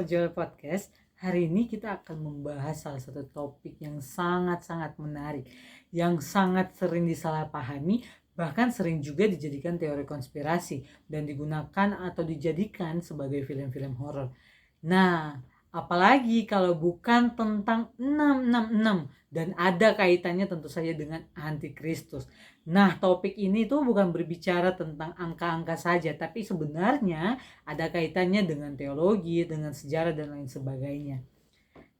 pendengar Joel Podcast. Hari ini kita akan membahas salah satu topik yang sangat-sangat menarik, yang sangat sering disalahpahami, bahkan sering juga dijadikan teori konspirasi dan digunakan atau dijadikan sebagai film-film horor. Nah, apalagi kalau bukan tentang 666 dan ada kaitannya tentu saja dengan antikristus. Nah, topik ini tuh bukan berbicara tentang angka-angka saja, tapi sebenarnya ada kaitannya dengan teologi, dengan sejarah dan lain sebagainya.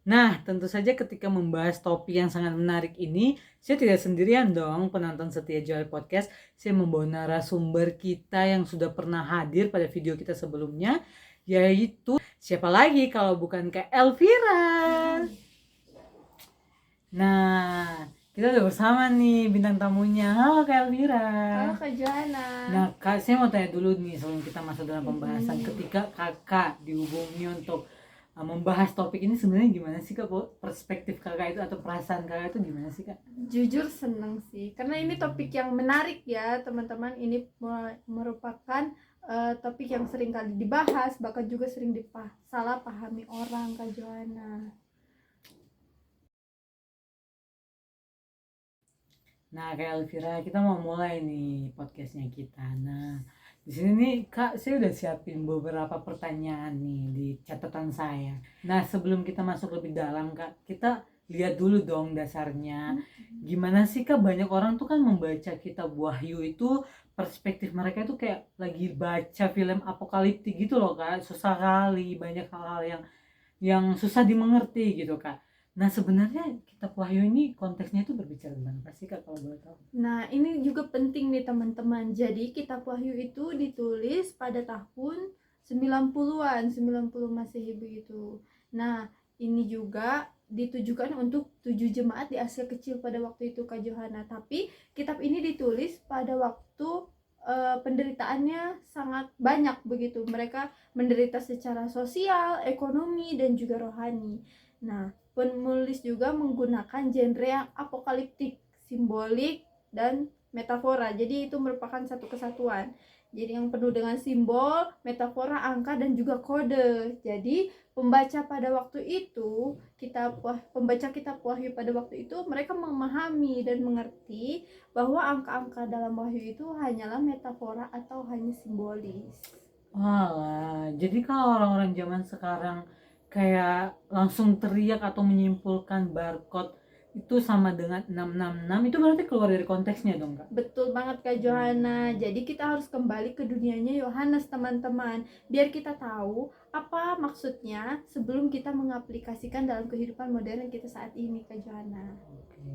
Nah, tentu saja ketika membahas topik yang sangat menarik ini, saya tidak sendirian dong penonton setia Joel Podcast. Saya membawa narasumber kita yang sudah pernah hadir pada video kita sebelumnya, yaitu siapa lagi kalau bukan Kak Elvira. Nah, kita udah bersama nih bintang tamunya. Halo Kak Elvira. Halo Kak Johanna. Nah, Kak, saya mau tanya dulu nih sebelum kita masuk dalam pembahasan. Ketika kakak dihubungi untuk membahas topik ini, sebenarnya gimana sih Kak? Perspektif kakak itu atau perasaan kakak itu gimana sih Kak? Jujur seneng sih, karena ini topik yang menarik ya teman-teman. Ini merupakan topik yang sering kali dibahas, bahkan juga sering salah pahami orang Kak Johanna. Nah, Kak Elvira, kita mau mulai nih podcastnya kita. Nah, di sini nih Kak, saya udah siapin beberapa pertanyaan nih di catatan saya. Nah, sebelum kita masuk lebih dalam Kak, kita lihat dulu dong dasarnya. Gimana sih Kak, banyak orang tuh kan membaca kitab Wahyu itu perspektif mereka itu kayak lagi baca film apokaliptik gitu loh Kak. Susah kali, banyak hal-hal yang susah dimengerti gitu Kak. Nah, sebenarnya kitab Wahyu ini konteksnya itu berbicara tentang apa sih Kak kalau boleh tahu? Nah, ini juga penting nih teman-teman. Jadi kitab Wahyu itu ditulis pada tahun 90-an, 90 Masehi begitu. Nah, ini juga ditujukan untuk 7 jemaat di Asia Kecil pada waktu itu Kak Johanna. Tapi kitab ini ditulis pada waktu penderitaannya sangat banyak begitu. Mereka menderita secara sosial, ekonomi, dan juga rohani. Nah, penulis juga menggunakan genre yang apokaliptik, simbolik, dan metafora. Jadi itu merupakan satu kesatuan. Jadi yang penuh dengan simbol, metafora, angka, dan juga kode. Jadi pembaca pada waktu itu, pembaca kitab Wahyu pada waktu itu, mereka memahami dan mengerti bahwa angka-angka dalam Wahyu itu hanyalah metafora atau hanya simbolis. Walah, jadi kalau orang-orang zaman sekarang kayak langsung teriak atau menyimpulkan barcode itu sama dengan 666, itu berarti keluar dari konteksnya dong Kak? Betul banget Kak Johanna. Jadi kita harus kembali ke dunianya Yohanes teman-teman, biar kita tahu apa maksudnya sebelum kita mengaplikasikan dalam kehidupan modern kita saat ini Kak Johanna. Oke.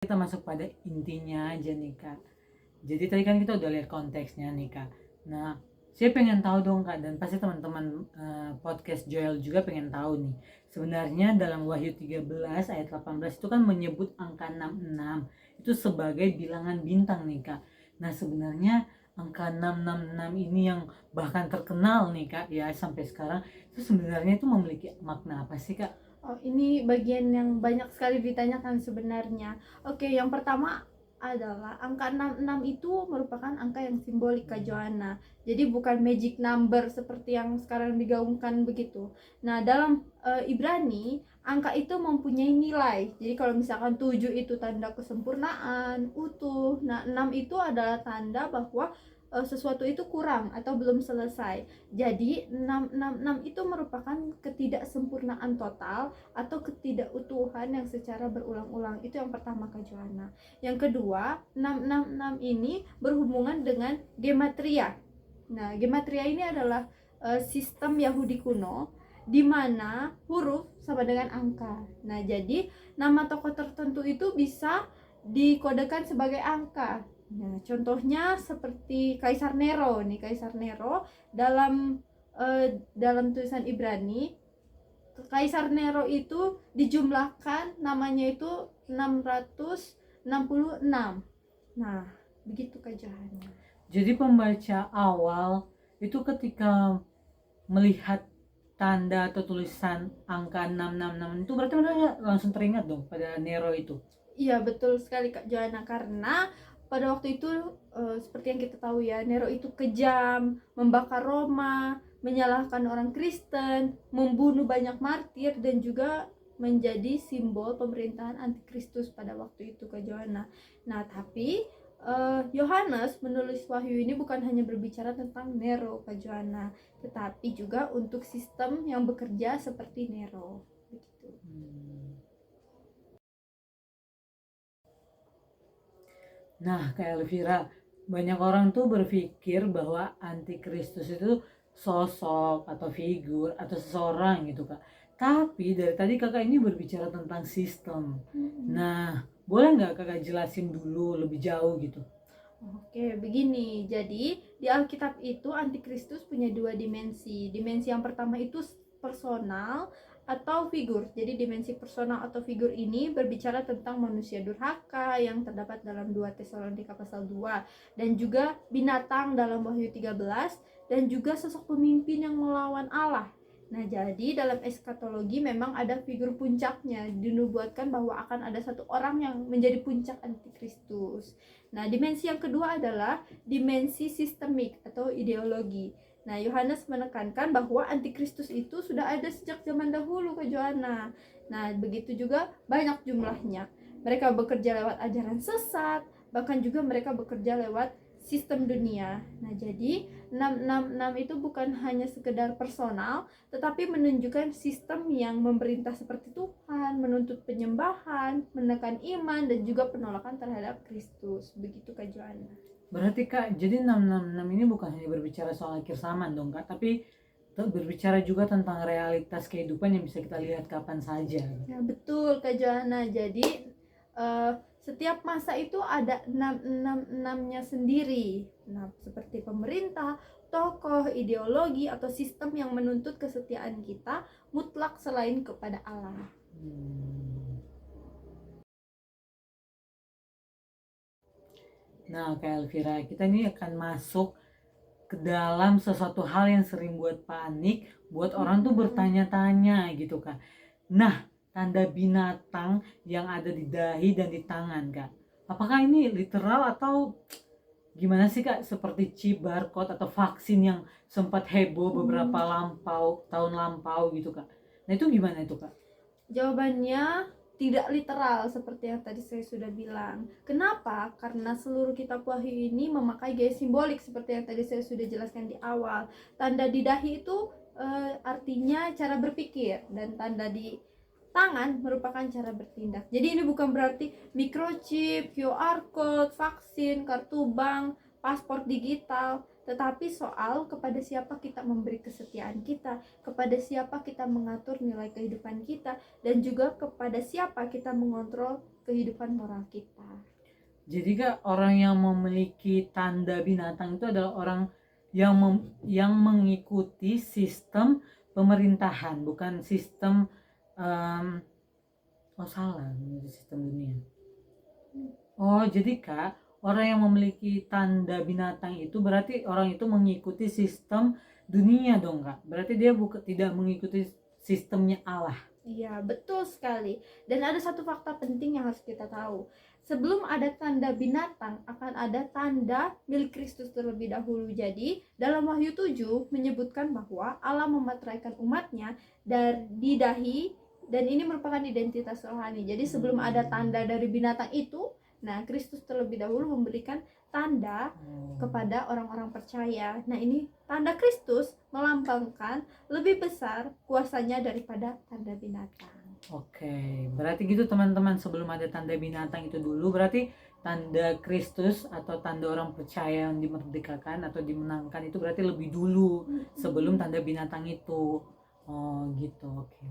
Kita masuk pada intinya aja nih Kak. Jadi tadi kan kita udah lihat konteksnya nih Kak. Nah, saya pengen tahu dong Kak, dan pasti teman-teman podcast Joel juga pengen tahu nih. Sebenarnya dalam Wahyu 13 ayat 18 itu kan menyebut angka 66 itu sebagai bilangan bintang nih Kak. Nah, sebenarnya angka 666 ini yang bahkan terkenal nih Kak ya sampai sekarang, itu sebenarnya itu memiliki makna apa sih Kak? Oh, ini bagian yang banyak sekali ditanyakan sebenarnya. Oke, yang pertama adalah angka 66 itu merupakan angka yang simbolik Kak Johanna. Jadi bukan magic number seperti yang sekarang digaungkan begitu. Nah, dalam Ibrani, angka itu mempunyai nilai. Jadi kalau misalkan 7 itu tanda kesempurnaan, utuh. Nah, 6 itu adalah tanda bahwa sesuatu itu kurang atau belum selesai. Jadi 666 itu merupakan ketidaksempurnaan total atau ketidakutuhan yang secara berulang-ulang. Itu yang pertama Kak Johanna. Yang kedua, 666 ini berhubungan dengan gematria. Nah, gematria ini adalah sistem Yahudi kuno di mana huruf sama dengan angka. Nah, jadi nama tokoh tertentu itu bisa dikodekan sebagai angka. Nah, contohnya seperti Kaisar Nero nih, Kaisar Nero dalam tulisan Ibrani, Kaisar Nero itu dijumlahkan namanya itu 666. Nah, begitu Kak Johanna. Jadi pembaca awal itu ketika melihat tanda atau tulisan angka 666 itu berarti mereka langsung teringat dong pada Nero itu. Iya betul sekali Kak Johanna, karena pada waktu itu seperti yang kita tahu ya, Nero itu kejam, membakar Roma, menyalahkan orang Kristen, membunuh banyak martir, dan juga menjadi simbol pemerintahan antikristus pada waktu itu Kak Joanna. Nah, tapi Yohanes menulis Wahyu ini bukan hanya berbicara tentang Nero Kak Joanna, tetapi juga untuk sistem yang bekerja seperti Nero. Begitu. Nah, Kak Elvira, banyak orang tuh berpikir bahwa antikristus itu sosok atau figur atau seseorang gitu Kak. Tapi dari tadi kakak ini berbicara tentang sistem. Nah, boleh nggak kakak jelasin dulu lebih jauh gitu? Oke, begini. Jadi, di Alkitab itu antikristus punya dua dimensi. Dimensi yang pertama itu personal atau figur. Jadi, dimensi personal atau figur ini berbicara tentang manusia durhaka yang terdapat dalam 2 Tesalonika pasal 2, dan juga binatang dalam Wahyu 13, dan juga sosok pemimpin yang melawan Allah. Nah, jadi dalam eskatologi memang ada figur puncaknya. Dinubuatkan bahwa akan ada satu orang yang menjadi puncak antikristus. Nah, dimensi yang kedua adalah dimensi sistemik atau ideologi. Nah, Yohanes menekankan bahwa antikristus itu sudah ada sejak zaman dahulu Kak Joanna. Nah, begitu juga banyak jumlahnya. Mereka bekerja lewat ajaran sesat, bahkan juga mereka bekerja lewat sistem dunia. Nah, jadi 666 itu bukan hanya sekedar personal, tetapi menunjukkan sistem yang memerintah seperti Tuhan, menuntut penyembahan, menekan iman, dan juga penolakan terhadap Kristus. Begitu Kak Joanna. Berarti Kak, jadi 666 ini bukan hanya berbicara soal akhir zaman dong Kak, tapi berbicara juga tentang realitas kehidupan yang bisa kita lihat kapan saja. Ya, betul Kak Joanna. Jadi setiap masa itu ada 666-nya sendiri. Nah, seperti pemerintah, tokoh, ideologi, atau sistem yang menuntut kesetiaan kita mutlak selain kepada Allah. Nah, Kak Elvira, kita ini akan masuk ke dalam sesuatu hal yang sering buat panik, buat orang tuh bertanya-tanya gitu Kak. Nah, tanda binatang yang ada di dahi dan di tangan Kak, apakah ini literal atau gimana sih Kak? Seperti chip, barcode, atau vaksin yang sempat heboh beberapa tahun lampau gitu Kak. Nah itu gimana itu Kak? Jawabannya tidak literal seperti yang tadi saya sudah bilang. Kenapa? Karena seluruh kitab Wahyu ini memakai gaya simbolik seperti yang tadi saya sudah jelaskan di awal. Tanda di dahi itu artinya cara berpikir, dan tanda di tangan merupakan cara bertindak. Jadi ini bukan berarti microchip, QR code, vaksin, kartu bank, paspor digital, tetapi soal kepada siapa kita memberi kesetiaan kita, kepada siapa kita mengatur nilai kehidupan kita, dan juga kepada siapa kita mengontrol kehidupan moral kita. Jadi Kak, orang yang memiliki tanda binatang itu adalah orang yang mengikuti sistem pemerintahan, bukan sistem salah, sistem dunia. Oh, jadi Kak, orang yang memiliki tanda binatang itu berarti orang itu mengikuti sistem dunia dong Kak. Berarti dia tidak mengikuti sistemnya Allah. Iya, betul sekali. Dan ada satu fakta penting yang harus kita tahu. Sebelum ada tanda binatang, akan ada tanda milik Kristus terlebih dahulu. Jadi, dalam Wahyu 7 menyebutkan bahwa Allah memateraikan umatnya dari dahi, dan ini merupakan identitas rohani. Jadi, sebelum ada tanda dari binatang itu, nah, Kristus terlebih dahulu memberikan tanda kepada orang-orang percaya. Nah, ini tanda Kristus melambangkan lebih besar kuasanya daripada tanda binatang. Oke, berarti gitu teman-teman, sebelum ada tanda binatang itu dulu berarti tanda Kristus atau tanda orang percaya yang dimerdekakan atau dimenangkan itu berarti lebih dulu sebelum tanda binatang itu. Oh gitu, oke.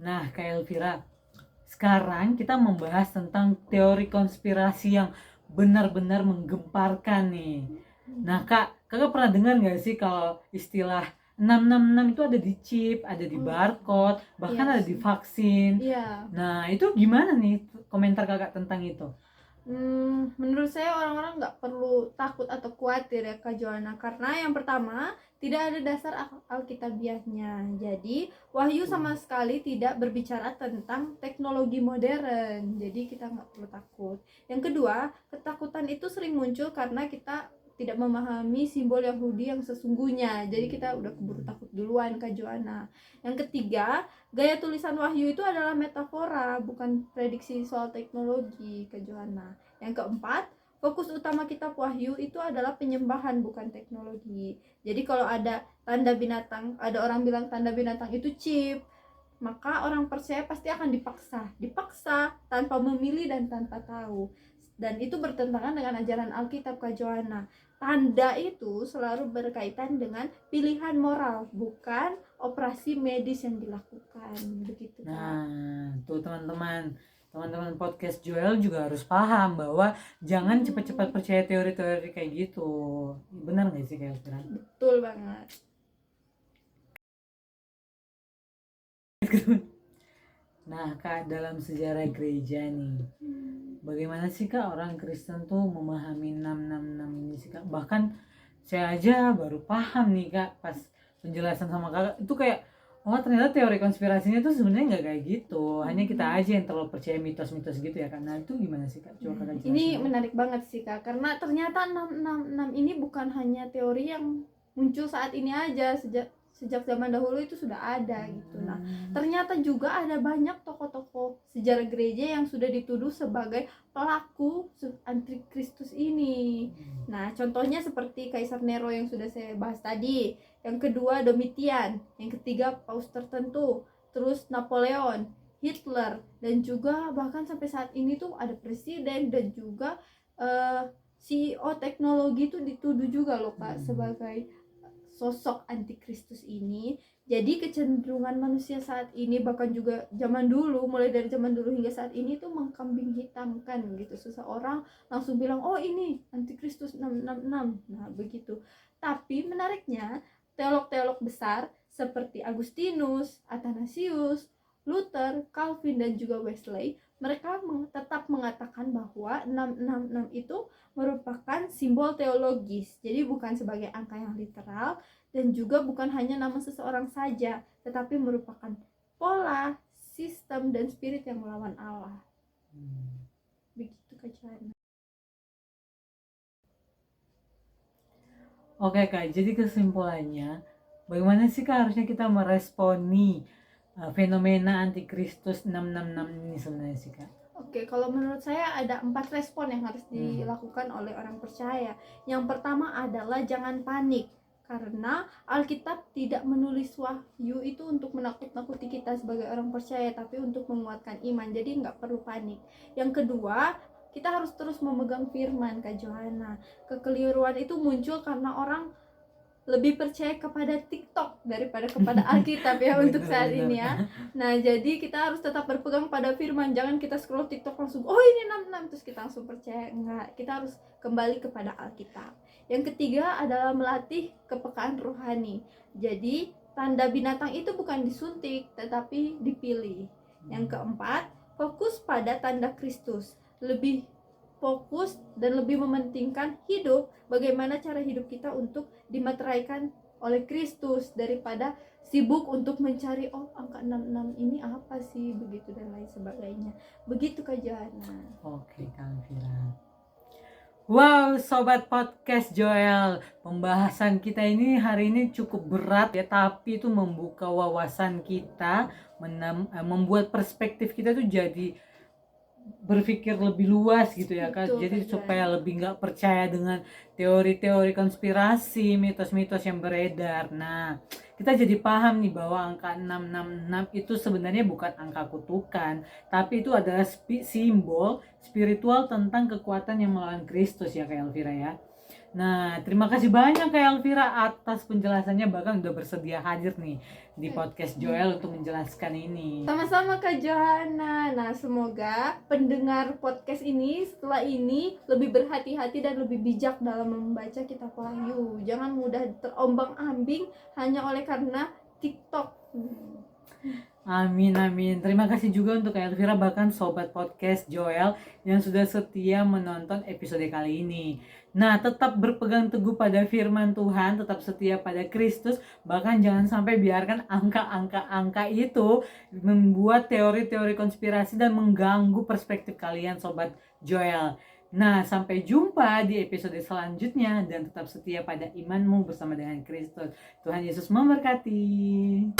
Nah, Kak Elvira, sekarang kita membahas tentang teori konspirasi yang benar-benar menggemparkan nih. Nah, kakak pernah dengar nggak sih kalau istilah 666 itu ada di chip, ada di barcode, bahkan ada di vaksin. Iya. Nah, itu gimana nih komentar kakak tentang itu? Menurut saya orang-orang nggak perlu takut atau khawatir ya Kak Joanna, karena yang pertama tidak ada dasar alkitabiahnya. Jadi Wahyu sama sekali tidak berbicara tentang teknologi modern, jadi kita nggak perlu takut. Yang kedua, ketakutan itu sering muncul karena kita tidak memahami simbol Yahudi yang sesungguhnya, jadi kita udah keburu takut duluan Kak Joanna. Yang ketiga, gaya tulisan Wahyu itu adalah metafora, bukan prediksi soal teknologi Kak Johanna. Yang keempat, fokus utama kitab Wahyu itu adalah penyembahan, bukan teknologi. Jadi kalau ada tanda binatang, ada orang bilang tanda binatang itu chip, maka orang percaya pasti akan dipaksa tanpa memilih dan tanpa tahu. Dan itu bertentangan dengan ajaran Alkitab Kak Johanna. Tanda itu selalu berkaitan dengan pilihan moral, bukan operasi medis yang dilakukan. Begitu Kak. Nah, tuh teman-teman podcast Joel juga harus paham bahwa jangan cepat-cepat percaya teori-teori kayak gitu. Benar nggak sih kayak Elvira? Betul banget. Nah Kak, dalam sejarah gereja nih, bagaimana sih Kak orang Kristen tuh memahami 666 ini sih Kak? Bahkan saya aja baru paham nih Kak pas penjelasan sama Kakak itu kayak, oh ternyata teori konspirasinya tuh sebenarnya nggak kayak gitu. Hanya kita aja yang terlalu percaya mitos-mitos gitu ya Kak. Nah itu gimana sih Kak? Coba Kakak jelasin. Ini menarik banget sih Kak, karena ternyata 666 ini bukan hanya teori yang muncul saat ini aja, sejak zaman dahulu itu sudah ada gitu. Nah, ternyata juga ada banyak tokoh-tokoh sejarah gereja yang sudah dituduh sebagai pelaku antikristus ini. Nah, contohnya seperti Kaisar Nero yang sudah saya bahas tadi, yang kedua Domitian, yang ketiga paus tertentu, terus Napoleon, Hitler, dan juga bahkan sampai saat ini tuh ada presiden dan juga CEO teknologi tuh dituduh juga loh Kak sebagai sosok antikristus ini. Jadi kecenderungan manusia saat ini, bahkan juga zaman dulu, mulai dari zaman dulu hingga saat ini tuh mengkambing hitamkan gitu. Seseorang langsung bilang, oh ini antikristus 666. Nah begitu. Tapi menariknya, teolog-teolog besar seperti Agustinus, Athanasius, Luther, Calvin, dan juga Wesley, mereka tetap mengatakan bahwa 666 itu merupakan simbol teologis. Jadi bukan sebagai angka yang literal, dan juga bukan hanya nama seseorang saja, tetapi merupakan pola, sistem, dan spirit yang melawan Allah. Begitu Kak Johanna. Oke Kak, jadi kesimpulannya, bagaimana sih Kak harusnya kita meresponi fenomena antikristus 666 ini sebenarnya sih Kak? Oke, kalau menurut saya ada 4 respon yang harus dilakukan oleh orang percaya. Yang pertama adalah jangan panik, karena Alkitab tidak menulis Wahyu itu untuk menakut-nakuti kita sebagai orang percaya, tapi untuk menguatkan iman. Jadi nggak perlu panik. Yang kedua, kita harus terus memegang firman Kak Johanna. Kekeliruan itu muncul karena orang lebih percaya kepada TikTok daripada kepada Alkitab ya untuk saat ini ya. Nah, jadi kita harus tetap berpegang pada firman. Jangan kita scroll TikTok langsung, oh ini 66, terus kita langsung percaya. Enggak, kita harus kembali kepada Alkitab. Yang ketiga adalah melatih kepekaan rohani. Jadi, tanda binatang itu bukan disuntik, tetapi dipilih. Yang keempat, fokus pada tanda Kristus. Lebih fokus dan lebih mementingkan hidup, bagaimana cara hidup kita untuk dimateraikan oleh Kristus daripada sibuk untuk mencari oh angka 66 ini apa sih begitu dan lain sebagainya. Begitu Kak Johanna. Oke Kak Elvira. Wow, sobat podcast Joel, pembahasan kita ini hari ini cukup berat ya, tapi itu membuka wawasan kita, membuat perspektif kita tuh jadi berpikir lebih luas gitu ya Kak. Betul, jadi Kak supaya lebih nggak percaya dengan teori-teori konspirasi, mitos-mitos yang beredar. Nah, kita jadi paham nih bahwa angka 666 itu sebenarnya bukan angka kutukan, tapi itu adalah simbol spiritual tentang kekuatan yang melawan Kristus ya Kak Elvira ya. Nah, terima kasih banyak Kak Elvira atas penjelasannya, bahkan udah bersedia hadir nih di podcast Joel untuk menjelaskan ini. Sama-sama Kak Johanna. Nah, semoga pendengar podcast ini setelah ini lebih berhati-hati dan lebih bijak dalam membaca kitab Wahyu. Jangan mudah terombang-ambing hanya oleh karena TikTok. Amin, amin. Terima kasih juga untuk Elvira, bahkan Sobat Podcast Joel yang sudah setia menonton episode kali ini. Nah, tetap berpegang teguh pada firman Tuhan, tetap setia pada Kristus, bahkan jangan sampai biarkan angka-angka itu membuat teori-teori konspirasi dan mengganggu perspektif kalian, Sobat Joel. Nah, sampai jumpa di episode selanjutnya dan tetap setia pada imanmu bersama dengan Kristus. Tuhan Yesus memberkati.